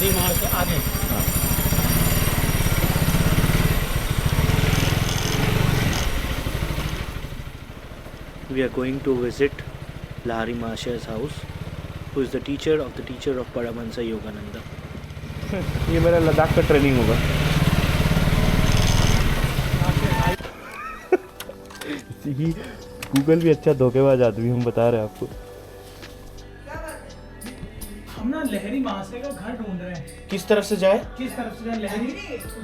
लहरी मार से आगे। We are going to visit Lahari Mahashaya's house, who is the teacher of Paramahansa Yogananda. ये मेरा लद्दाख का ट्रेनिंग होगा। गूगल भी अच्छा धोखेबाज आदमी, हम बता रहे हैं आपको। हम ना लहरी महाशय का घर ढूंढ रहे हैं। किस तरफ से जाए? किस तरफ से जाए?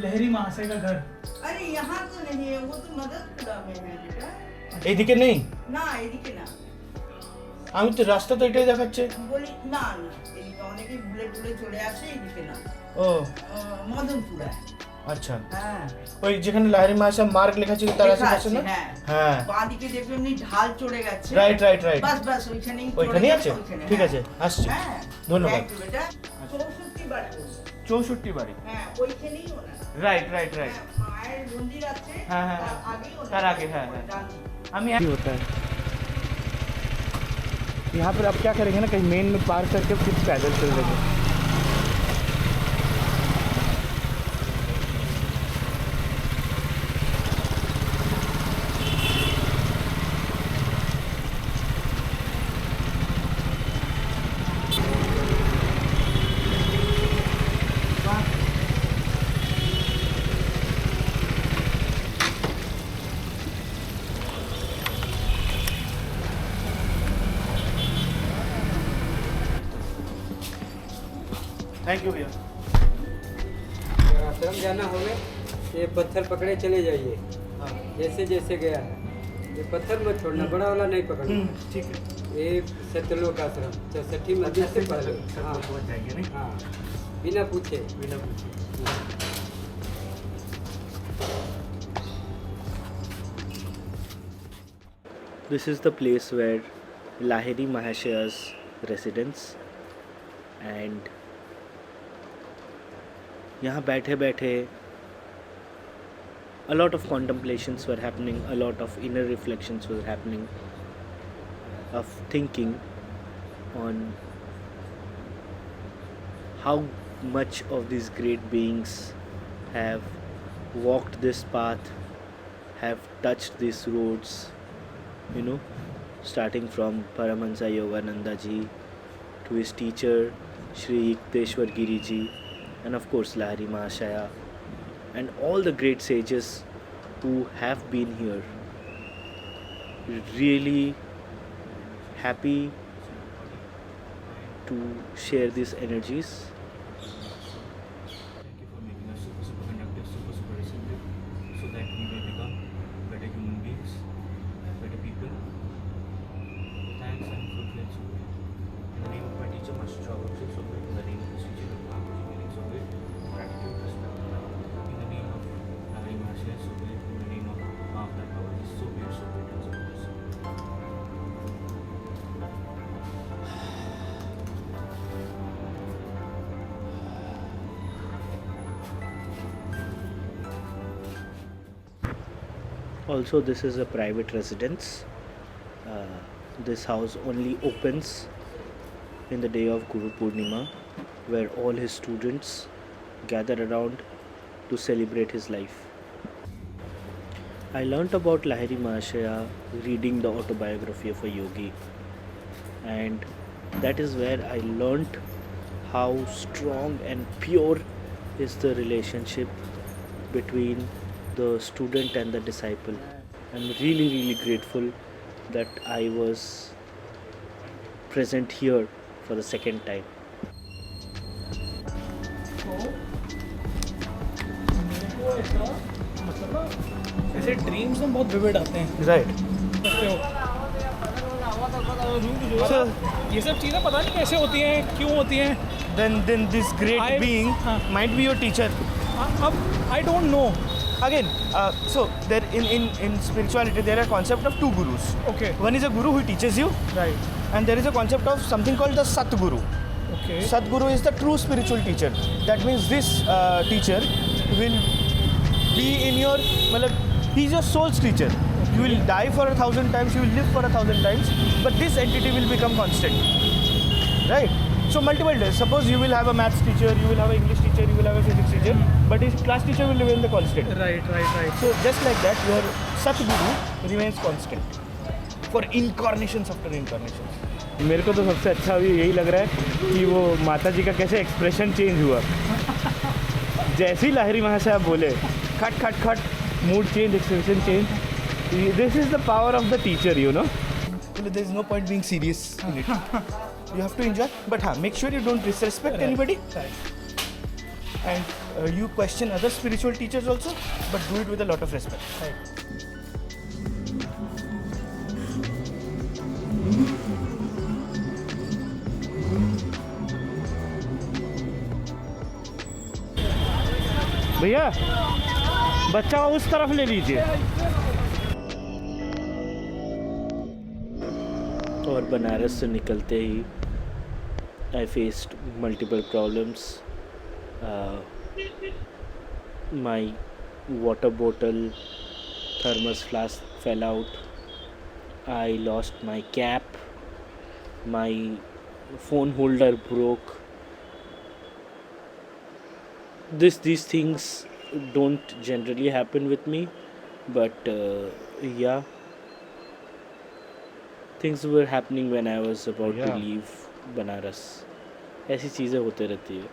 लहरी महाशय का घर। अरे यहाँ तो नहीं है, वो तो मददपुरा में है बेटा। এদিকে নেই? না এদিকে না, আমি তো রাস্তা তো এটাই দেখাচ্ছে। বলি না না, এদিকে অনেকে ভুলে ভুলে চলে আসে, এদিকে না। ও মদনপুরা। আচ্ছা, হ্যাঁ ওই যেখানে লাহিড়ী মহাশয় মার্গ লেখা ছিল তার আশেপাশে না? হ্যাঁ হ্যাঁ, বাঁদিকে দেখবে এমনি ঢাল চড়ে গেছে। রাইট রাইট রাইট, বাস বাস ওইখানেই ওইখানেই আছে। ঠিক আছে, আসছি। হ্যাঁ ধন্যবাদ। থ্যাংক ইউ বেটা। 64 বাড়ি। 64 বাড়ি। হ্যাঁ ওইখানেই ওনা। রাইট রাইট রাইট, মায়ের মন্দির আছে। হ্যাঁ হ্যাঁ তার আগেই ওনা। তার আগে, হ্যাঁ হ্যাঁ। আমি होता है यहाँ पर आप क्या करेंगे ना, कहीं मेन में पार्क करके फिर पैदल चल देंगे। थैंक यू भैया। अगर आश्रम जाना होगा ये पत्थर पकड़े चले जाइए, हाँ जैसे जैसे गया है। ये पत्थर मत छोड़ना, बड़ा वाला नहीं पकड़ना। ठीक है। ये सत्यलोक आश्रम 64 मंदिर से पहले। हाँ पहुंच जाएंगे नहीं? हाँ, बिना पूछे। बिना पूछे। This is the place where Lahiri Mahashaya's residence, and यहाँ बैठे बैठे a lot of contemplations were happening, a lot of inner reflections were happening, of thinking on how much of these great beings have walked this path, have touched these roads, starting from Paramahansa Yogananda ji to his teacher Shri Yukteswar Giri ji, and of course Lahiri Mahashaya, and all the great sages who have been here. Really happy to share these energies. Thank you for making us super conductive, super receptive, so that we may become better human beings, better people. Thanks and fulfilled Soviet. In the name of my teacher, Master Chaudhary Soviet, in the name of the teacher of Mahamji Meaning Soviet, gratitude, respect. In the name of Lahiri Mahashaya Soviet, in the name of Mahavna Bhavaji Soviet, Soviet and Soviet. Also, this is a private residence. This house only opens in the day of Guru Purnima, where all his students gather around to celebrate his life. I learnt about Lahiri Mahashaya reading the autobiography of a yogi, and that is where I learnt how strong and pure is the relationship between the student and the disciple. I'm really grateful that I was present here for the second time. ऐसे dreams में बहुत vivid आते हैं। Right. ये सब चीज़ें पता नहीं कैसे होती हैं, क्यों होती हैं। Then this great being might be your teacher. अब I don't know. Again, so there in spirituality there are concept of two gurus. Okay. One is a guru who teaches you, Right. and there is a concept of something called the Satguru. Okay. Satguru is the true spiritual teacher. That means this teacher will be in your, he's your soul's teacher. You will die for 1,000 times, you will live for 1,000 times, but this entity will become constant. Right? So multiple days. Suppose you will have a maths teacher, you will have an English teacher, you will have a physics teacher, but his class teacher will remain the constant. Right. So just like that, your Satguru remains constant for incarnations after incarnations. मेरे को तो सबसे अच्छा अभी यही लग रहा है कि वो माता जी का कैसे एक्सप्रेशन चेंज हुआ. जैसे ही लाहिरी वहाँ से आप बोले, खट खट खट, mood change, expression change. This is the power of the teacher, you know. There is no point being serious in it. You have to enjoy, but make sure you don't disrespect anybody. Right. And you question other spiritual teachers also, but do it with a lot of respect. Right. भैया बच्चा को उस तरफ ले लीजिए. और बनारस से निकलते ही I faced multiple problems. My water bottle thermos flask fell out. I lost my cap. My phone holder broke. These things don't generally happen with me, but yeah, things were happening when I was about to leave Banaras. ऐसी चीज़ें होते रहती है.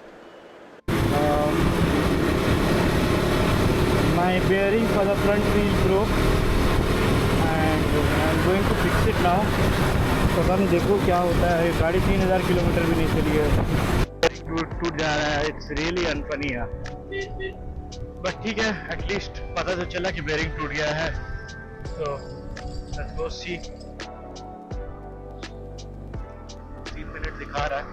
My bearing for the front wheel broke and I'm going to fix it now. तो हम देखो क्या होता है. गाड़ी 3000 किलोमीटर भी नहीं चली है. टूट जा रहा है. इट्स रियली अनफनी है, बट ठीक है, एटलीस्ट पता तो चला कि बेयरिंग टूट गया है. तो लेट्स गो सी. 3 मिनट दिखा रहा है.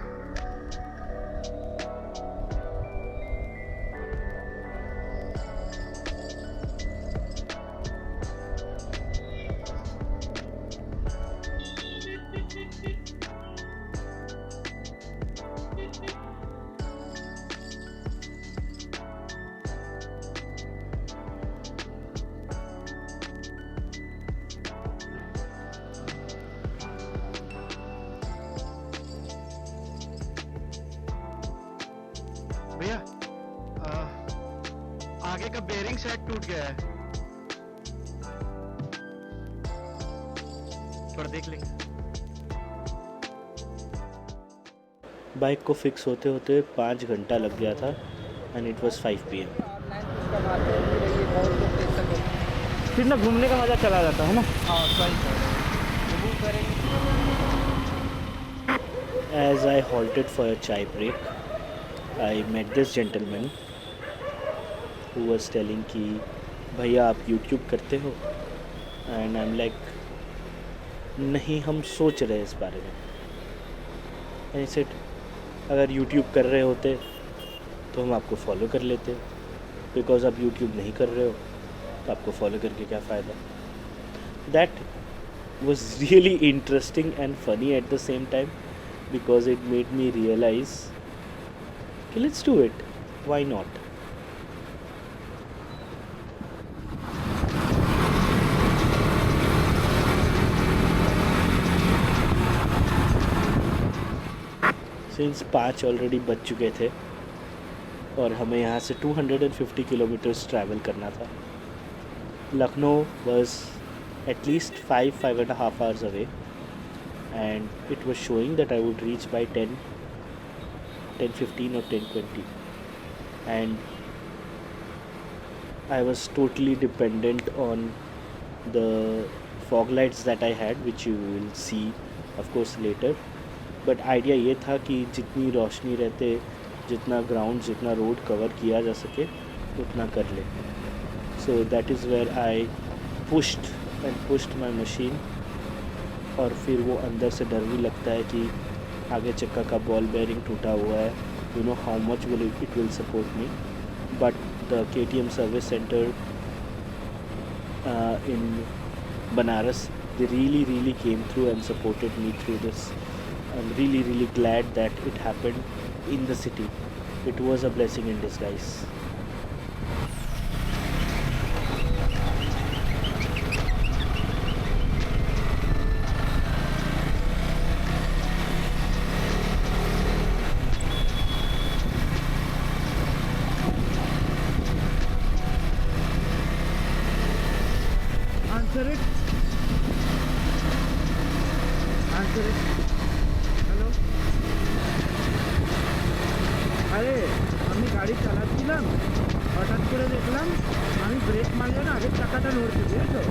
भैया आगे का बेयरिंग सेट टूट गया है. थोड़ा देख लेंगे. बाइक को फिक्स होते होते 5 घंटा लग गया था एंड इट वाज 5 PM. फिर ना घूमने का मज़ा चला जाता है ना. As I halted for a chai break, I met this gentleman who was telling कि भैया आप YouTube करते हो. And I'm like नहीं, हम सोच रहे हैं इस बारे में. And he said अगर YouTube कर रहे होते तो हम आपको फॉलो कर लेते, बिकॉज आप YouTube नहीं कर रहे हो तो आपको फॉलो करके क्या फ़ायदा. That was really interesting and funny at the same time, because it made me realize, okay, let's do it. Why not? Since 5 already बज चुके थे और हमें यहाँ से 250 किलोमीटर्स ट्रैवल करना था. Lucknow was at least 5.5 hours away, and it was showing that I would reach by 10:15 or 10:20, and I was totally dependent on the fog lights that I had, which you will see of course later. But idea ये था कि जितनी रोशनी रहते, जितना ground, जितना road cover किया जा सके उतना कर ले. So that is where I pushed my machine. और फिर वो अंदर से डर भी लगता है कि आगे चक्का का बॉल बेयरिंग टूटा हुआ है. You know how much it will support me. But the KTM service center in Banaras, they really came through and supported me through this. I'm really glad that it happened in the city. It was a blessing in disguise. Answer it. Answer it. Hello. আরে আমি গাড়ি চালাচ্ছিলাম, হঠাৎ করে দেখলাম আমি break মারলে না আগের চাকাটা নড়ছে, বুঝেছো?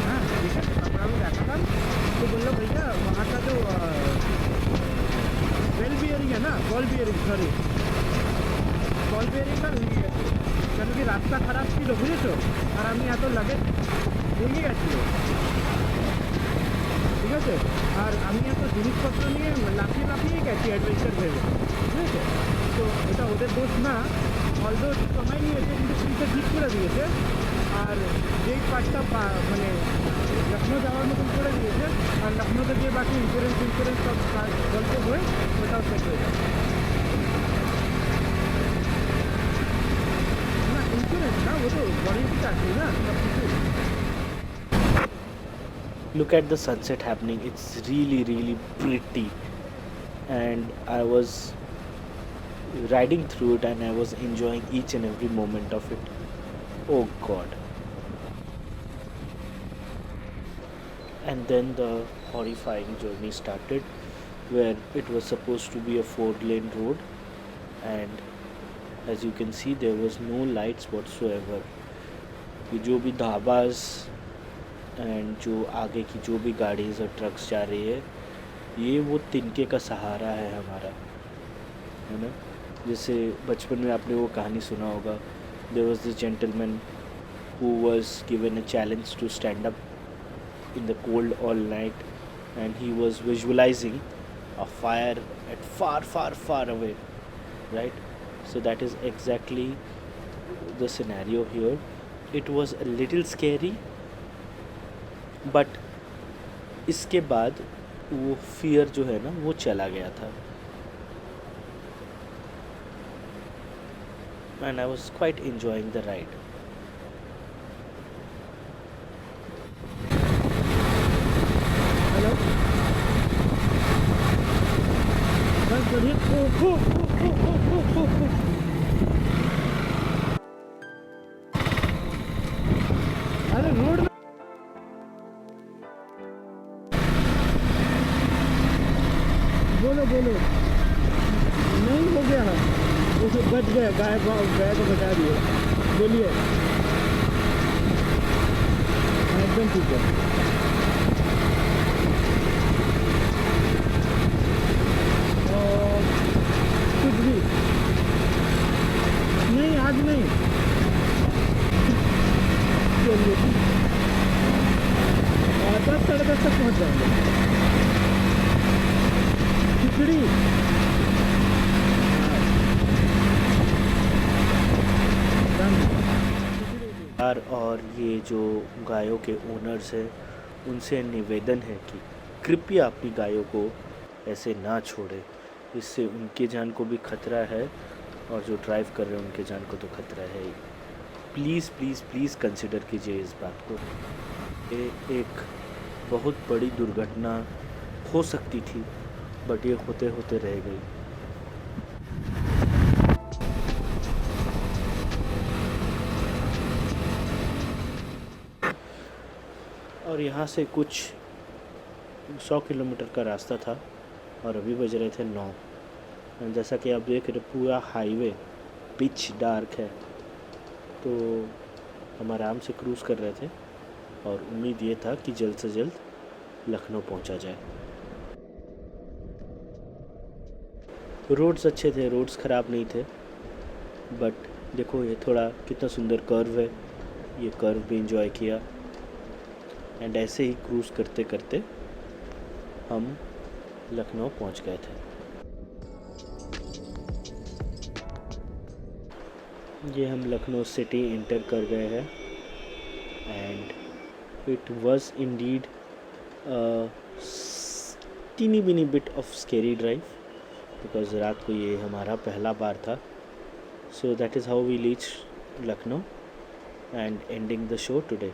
हाँ ठीक है, कपड़ा में बैठा था तो बोलो भैया वहाँ का जो बेल बियरिंग है ना, ball bearing, sorry ball bearing का ভেঙে গেছে, কেন কি রাস্তা খারাপ ছিল, বুঝেছো? আর আমি এত লাগেজ ভেঙে গেছিল, ঠিক আছে? আর আমি এত জিনিসপত্র নিয়ে লাফিয়ে লাফিয়ে গেছি অ্যাডভেঞ্চার ভেবে, বুঝেছো? তো এটা ওদের দোষ না, অলদো সময় নিয়েছে কিন্তু পুলিশে ঠিক করে দিয়েছে। আর যেই পার্টটা মানে লখনৌ যাওয়ার মতন করে দিয়েছে, আর লখনৌতে গিয়ে বাকি ইন্স্যুরেন্স সব গল্প হয়ে ওটাও সেট হয়ে যাবে না, ইন্স্যুরেন্স না, ও তো ওয়ারেন্টি আছে না সব কিছু। Look at the sunset happening. It's really, really pretty. And I was riding through it and I was enjoying each and every moment of it. Oh God. And then the horrifying journey started, where it was supposed to be a 4-lane road, and as you can see there was no lights whatsoever. ये जो भी dhabas and जो आगे की जो भी गाड़ीज और trucks जा रही है, ये वो तिनके का सहारा है हमारा, है ना? जैसे बचपन में आपने वो कहानी सुना होगा, there was this gentleman who was given a challenge to stand up in the cold all night, and he was visualizing a fire at far away, right? So that is exactly the scenario here. It was a little scary, but इसके बाद वो fear जो है ना वो चला गया था, and I was quite enjoying the ride. Hello बस बढ़िया। अरे रोड बोलो बोलो, नहीं हो गया है, उसे बच गया, गाय को बचा दिए, बोलिए। एकदम ठीक है। कुछ भी नहीं, आज नहीं, चलिए 10 साढ़े 10 तक पहुँच जाएंगे। खिचड़ी और ये जो गायों के ओनर्स हैं उनसे निवेदन है कि कृपया अपनी गायों को ऐसे ना छोड़े, इससे उनके जान को भी खतरा है और जो ड्राइव कर रहे हैं उनके जान को तो खतरा है ही। प्लीज़ प्लीज़ प्लीज़ कंसिडर कीजिए इस बात को। ये एक बहुत बड़ी दुर्घटना हो सकती थी, बट ये होते होते रह गई। और यहाँ से कुछ 100 किलोमीटर का रास्ता था और अभी बज रहे थे 9। जैसा कि आप देख रहे पूरा हाईवे पिच डार्क है, तो हम आराम से क्रूज़ कर रहे थे और उम्मीद ये था कि जल्द से जल्द लखनऊ पहुंचा जाए। रोड्स अच्छे थे, रोड्स ख़राब नहीं थे, बट देखो ये थोड़ा कितना सुंदर कर्व है, ये कर्व भी इंजॉय किया। एंड ऐसे ही क्रूज़ करते करते हम लखनऊ पहुंच गए थे। ये हम लखनऊ सिटी इंटर कर गए हैं and it was indeed teeny weeny bit of scary drive, because रात को ये हमारा पहला बार था। So that is how we reach Lucknow and ending the show today.